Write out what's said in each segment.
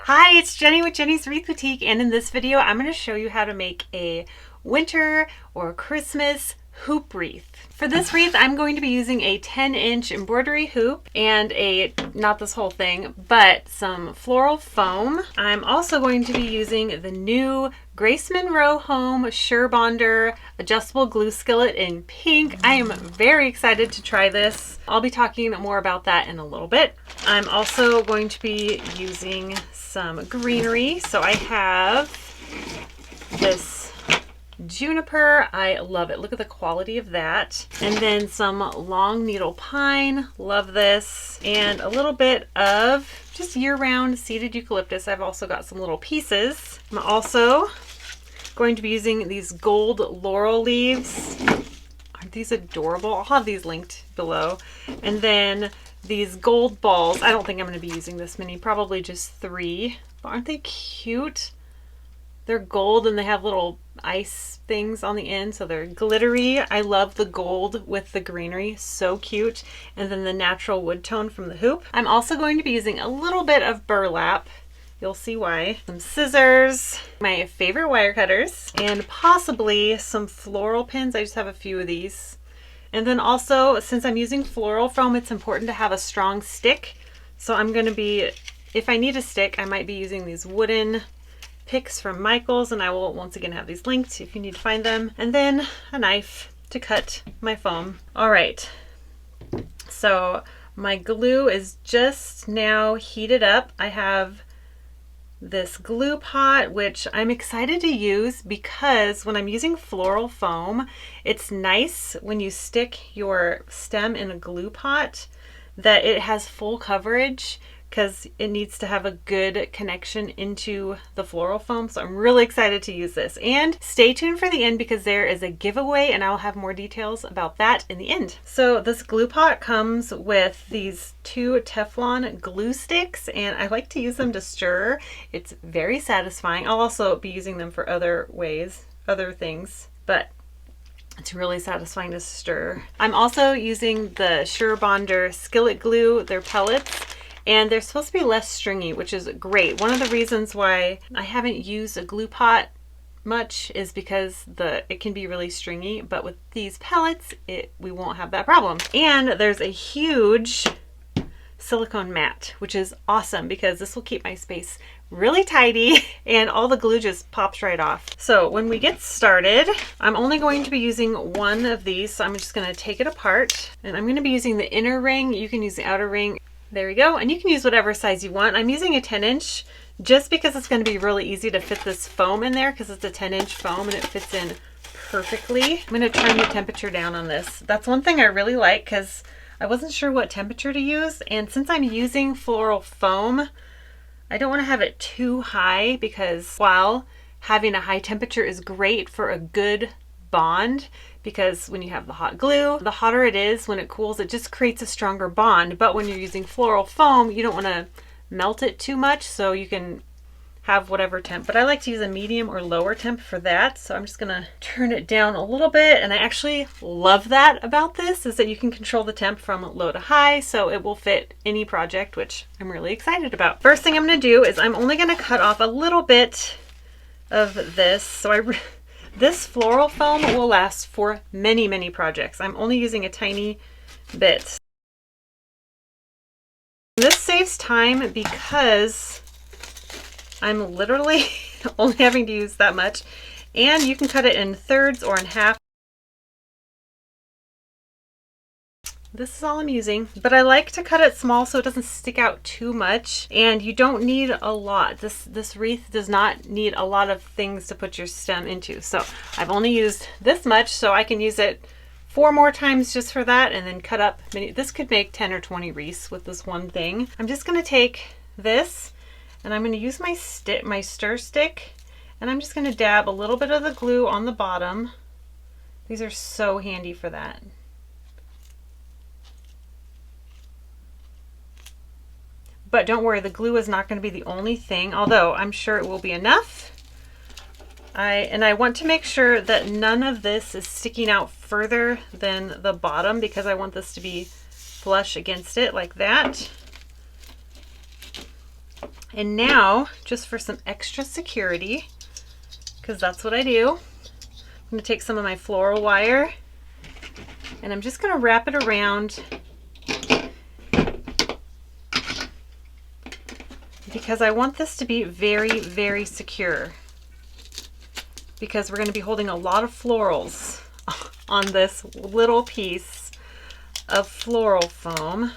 Hi, it's Jenny with Jenny's Wreath Boutique, and in this video I'm going to show you how to make a winter or Christmas hoop wreath. For this wreath I'm going to be using a 10-inch embroidery hoop and not this whole thing, but some floral foam. I'm also going to be using the new Grace Monroe Home Sure Bonder adjustable glue skillet in pink. I am very excited to try this. I'll be talking more about that in a little bit. I'm also going to be using some greenery. So I have this juniper. I love it. Look at the quality of that. And then some long needle pine. Love this. And a little bit of just year-round seeded eucalyptus. I've also got some little pieces. I'm also going to be using these gold laurel leaves. Aren't these adorable? I'll have these linked below. And then these gold balls. I don't think I'm going to be using this many, probably just 3. But aren't they cute? They're gold and they have little ice things on the end, so they're glittery. I love the gold with the greenery, so cute. And then the natural wood tone from the hoop. I'm also going to be using a little bit of burlap. You'll see why. Some scissors, my favorite wire cutters, and possibly some floral pins. I just have a few of these. And then also, since I'm using floral foam, it's important to have a strong stick. So I'm going to be, if I need a stick, I might be using these wooden picks from Michael's, and I will once again have these linked if you need to find them. And then a knife to cut my foam. All right, so my glue is just now heated up. I have this glue pot, which I'm excited to use because when I'm using floral foam, it's nice when you stick your stem in a glue pot that it has full coverage, because it needs to have a good connection into the floral foam. So I'm really excited to use this. And stay tuned for the end because there is a giveaway and I'll have more details about that in the end. So this glue pot comes with these 2 Teflon glue sticks, and I like to use them to stir. It's very satisfying. I'll also be using them for other things, but it's really satisfying to stir. I'm also using the Sure Bonder skillet glue. They're pellets. And they're supposed to be less stringy, which is great. One of the reasons why I haven't used a glue pot much is because it can be really stringy, but with these pellets, we won't have that problem. And there's a huge silicone mat, which is awesome because this will keep my space really tidy and all the glue just pops right off. So when we get started, I'm only going to be using one of these. So I'm just going to take it apart, and I'm going to be using the inner ring. You can use the outer ring. There we go. And you can use whatever size you want. I'm using a 10-inch just because it's going to be really easy to fit this foam in there because it's a 10-inch foam and it fits in perfectly. I'm going to turn the temperature down on this. That's one thing I really like because I wasn't sure what temperature to use. And since I'm using floral foam, I don't want to have it too high because while having a high temperature is great for a good bond, because when you have the hot glue, the hotter it is, when it cools, it just creates a stronger bond. But when you're using floral foam, you don't want to melt it too much, so you can have whatever temp. But I like to use a medium or lower temp for that. So I'm just gonna turn it down a little bit. And I actually love that about this, is that you can control the temp from low to high, so it will fit any project, which I'm really excited about. First thing I'm gonna do is I'm only gonna cut off a little bit of this. So this floral foam will last for many, many projects. I'm only using a tiny bit. This saves time because I'm literally only having to use that much. And you can cut it in thirds or in half. This is all I'm using, but I like to cut it small so it doesn't stick out too much, and you don't need a lot. This wreath does not need a lot of things to put your stem into. So I've only used this much, so I can use it 4 more times just for that, and then cut up many. This could make 10 or 20 wreaths with this one thing. I'm just gonna take this and I'm gonna use my stir stick, and I'm just gonna dab a little bit of the glue on the bottom. These are so handy for that. But don't worry, the glue is not going to be the only thing, although I'm sure it will be enough. I want to make sure that none of this is sticking out further than the bottom because I want this to be flush against it like that. And now, just for some extra security, because that's what I do, I'm going to take some of my floral wire and I'm just going to wrap it around because I want this to be very, very secure, because we're going to be holding a lot of florals on this little piece of floral foam.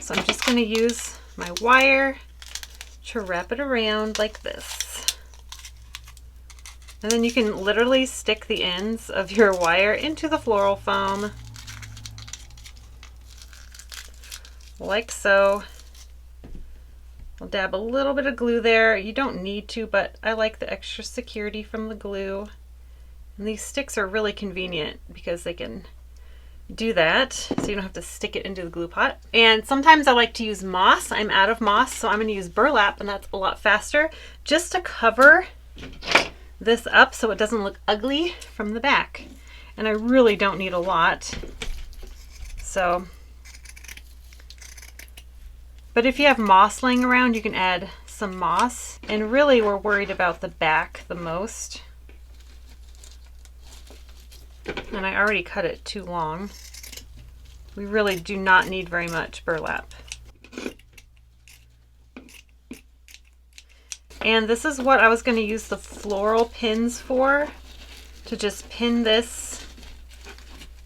So I'm just going to use my wire to wrap it around like this. And then you can literally stick the ends of your wire into the floral foam, like so. I'll dab a little bit of glue there. You don't need to, but I like the extra security from the glue. And these sticks are really convenient because they can do that, so you don't have to stick it into the glue pot. And sometimes I like to use moss. I'm out of moss, so I'm going to use burlap, and that's a lot faster, just to cover this up so it doesn't look ugly from the back. And I really don't need a lot. So, but if you have moss laying around, you can add some moss. And really we're worried about the back the most. And I already cut it too long. We really do not need very much burlap. And this is what I was going to use the floral pins for, to just pin this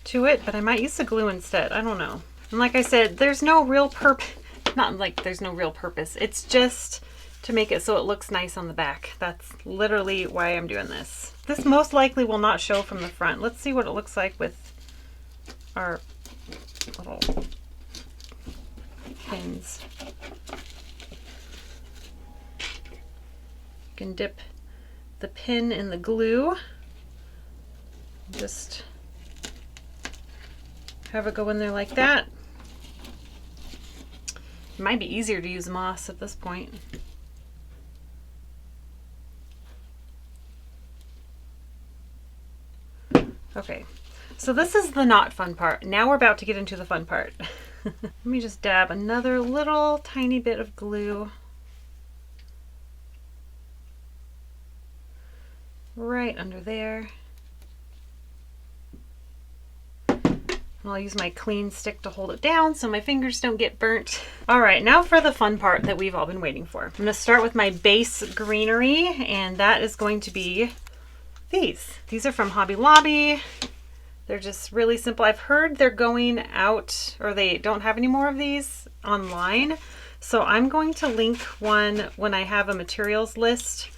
to it, but I might use the glue instead. I don't know. And like I said, there's no real purpose, not like there's no real purpose. It's just to make it so it looks nice on the back. That's literally why I'm doing this. This most likely will not show from the front. Let's see what it looks like with our little pins. You can dip the pin in the glue. Just have it go in there like that. It might be easier to use moss at this point. Okay, so this is the not fun part. Now we're about to get into the fun part. Let me just dab another little tiny bit of glue right under there. And I'll use my clean stick to hold it down so my fingers don't get burnt. All right, now for the fun part that we've all been waiting for. I'm gonna start with my base greenery, and that is going to be these. These are from Hobby Lobby. They're just really simple. I've heard they're going out, or they don't have any more of these online. So I'm going to link one when I have a materials list.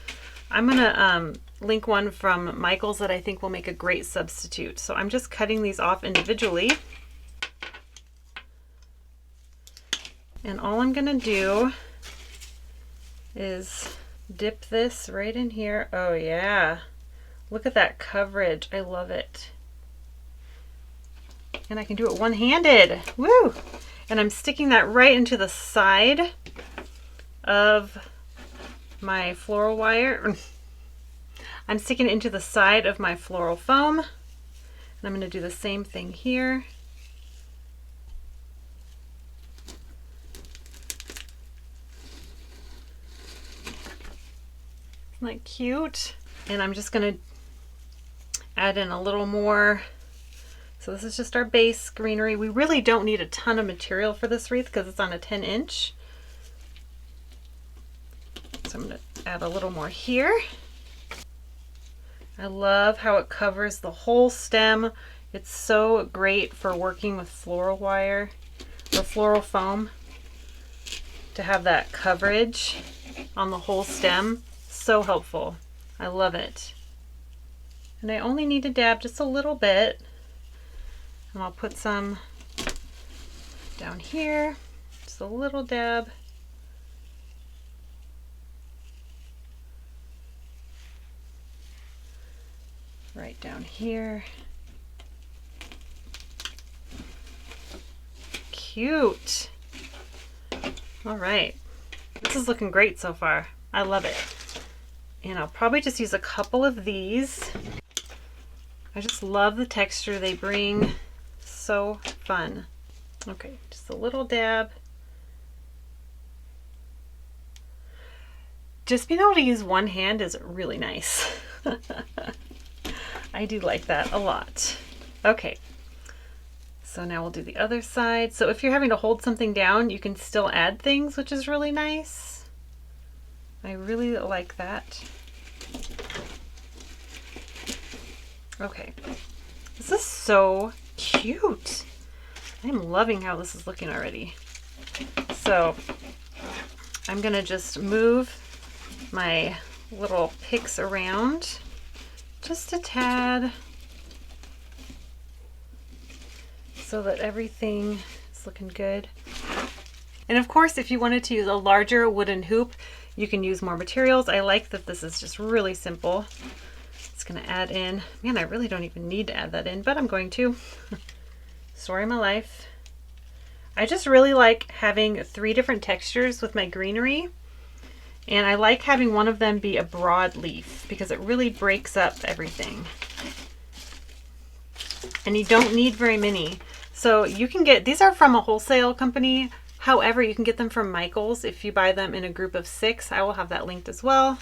I'm gonna link one from Michael's that I think will make a great substitute. So I'm just cutting these off individually. And all I'm gonna do is dip this right in here. Oh yeah, look at that coverage. I love it. And I can do it one-handed. Woo! And I'm sticking that right into the side of my floral wire. I'm sticking it into the side of my floral foam. And I'm going to do the same thing here. Isn't that cute? And I'm just going to add in a little more. So this is just our base greenery. We really don't need a ton of material for this wreath because it's on a 10-inch. So I'm going to add a little more here. I love how it covers the whole stem. It's so great for working with floral wire or floral foam to have that coverage on the whole stem. So helpful. I love it. And I only need to dab just a little bit. And I'll put some down here, just a little dab. Right down here. Cute. All right, this is looking great so far. I love it. And I'll probably just use a couple of these. I just love the texture they bring. So fun. Okay, just a little dab. just being able to use one hand is really nice. I do like that a lot. Okay, so now we'll do the other side. So if you're having to hold something down, you can still add things, which is really nice. I really like that. Okay, this is so cute. I'm loving how this is looking already. So I'm gonna just move my little picks around just a tad so that everything is looking good. And of course, if you wanted to use a larger wooden hoop, you can use more materials. I like that this is just really simple. It's gonna add in, man, I really don't even need to add that in, but I'm going to. Story of my life. I just really like having 3 different textures with my greenery. And I like having one of them be a broad leaf because it really breaks up everything. And you don't need very many. So you can get, these are from a wholesale company. However, you can get them from Michael's if you buy them in a group of 6. I will have that linked as well.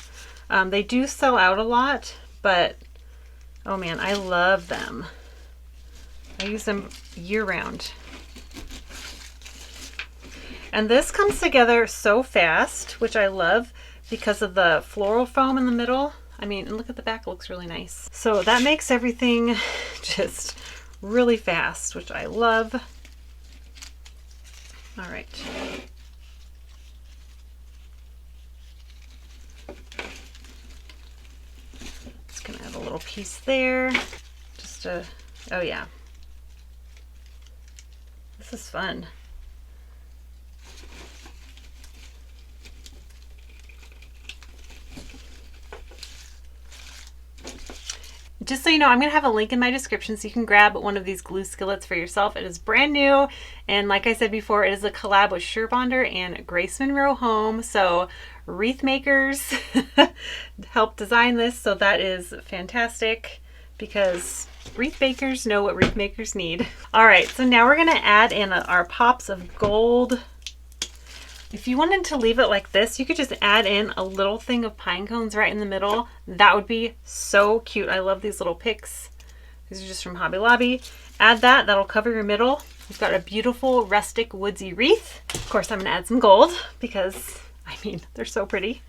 They do sell out a lot, but oh man, I love them. I use them year round. And this comes together so fast, which I love because of the floral foam in the middle. I mean, and look at the back, it looks really nice. So that makes everything just really fast, which I love. All right. Just gonna add a little piece there. Just a, oh yeah. This is fun. Just so you know, I'm going to have a link in my description so you can grab one of these glue skillets for yourself. It is brand new, and like I said before, it is a collab with Surebonder and Grace Monroe Home. So wreath makers helped design this, so that is fantastic because wreath makers know what wreath makers need. All right, so now we're going to add in our pops of gold. If you wanted to leave it like this, you could just add in a little thing of pine cones right in the middle. That would be so cute. I love these little picks. These are just from Hobby Lobby. Add that, that'll cover your middle. You've got a beautiful rustic woodsy wreath. Of course, I'm gonna add some gold because, I mean, they're so pretty.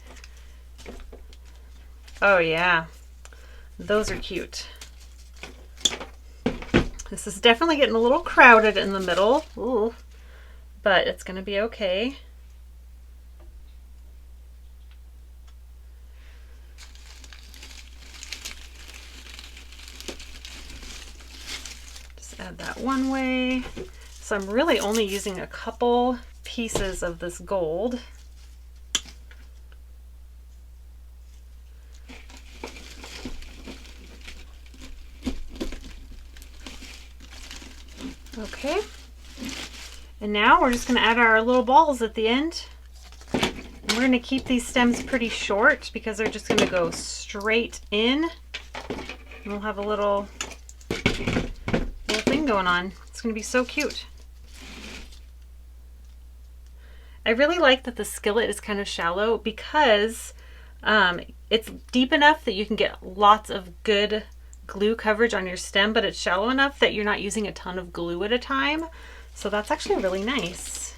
Oh yeah, those are cute. This is definitely getting a little crowded in the middle. Ooh, but it's gonna be okay. Add that one way. So I'm really only using a couple pieces of this gold. Okay. And now we're just going to add our little balls at the end. And we're going to keep these stems pretty short because they're just going to go straight in. And we'll have a little thing going on. It's going to be so cute. I really like that the skillet is kind of shallow because it's deep enough that you can get lots of good glue coverage on your stem, but it's shallow enough that you're not using a ton of glue at a time. So that's actually really nice.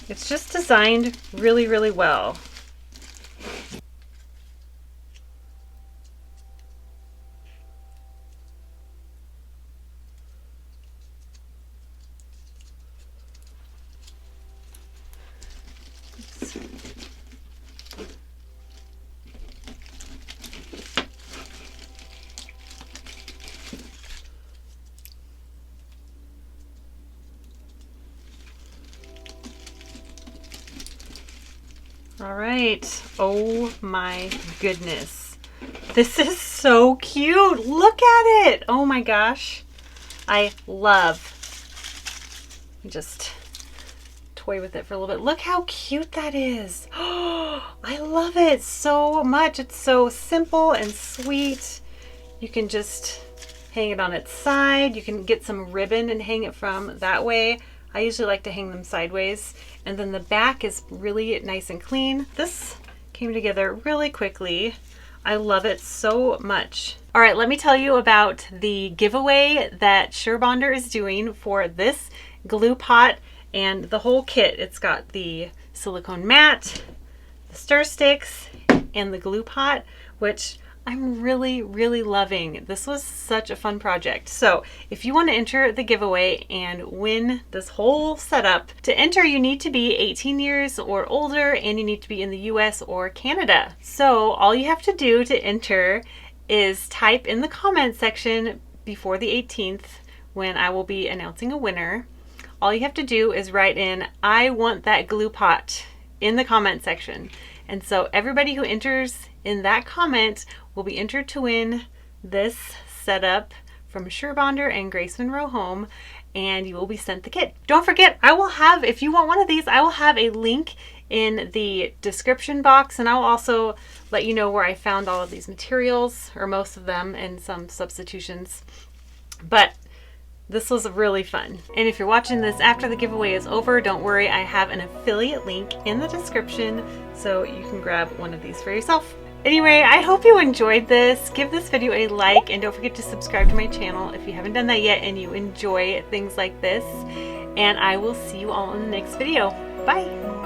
It's just designed really, really well. All right. Oh my goodness. This is so cute. Look at it. Oh my gosh. I love. Just toy with it for a little bit. Look how cute that is. Oh, I love it so much. It's so simple and sweet. You can just hang it on its side. You can get some ribbon and hang it from that way. I usually like to hang them sideways. And then the back is really nice and clean. This came together really quickly. I love it so much. All right, let me tell you about the giveaway that SureBonder is doing for this glue pot and the whole kit. It's got the silicone mat, the stir sticks, and the glue pot, which I'm really, really loving. This was such a fun project. So if you want to enter the giveaway and win this whole setup, to enter you need to be 18 years or older and you need to be in the US or Canada. So all you have to do to enter is type in the comment section before the 18th when I will be announcing a winner. All you have to do is write in, "I want that glue pot," in the comment section. And so everybody who enters in that comment will be entered to win this setup from SureBonder and Grace Monroe Home, and you will be sent the kit. Don't forget, I will have, if you want one of these, I will have a link in the description box, and I will also let you know where I found all of these materials, or most of them, and some substitutions. But this was really fun. And if you're watching this after the giveaway is over, don't worry, I have an affiliate link in the description so you can grab one of these for yourself. Anyway, I hope you enjoyed this. Give this video a like and don't forget to subscribe to my channel if you haven't done that yet and you enjoy things like this. And I will see you all in the next video. Bye!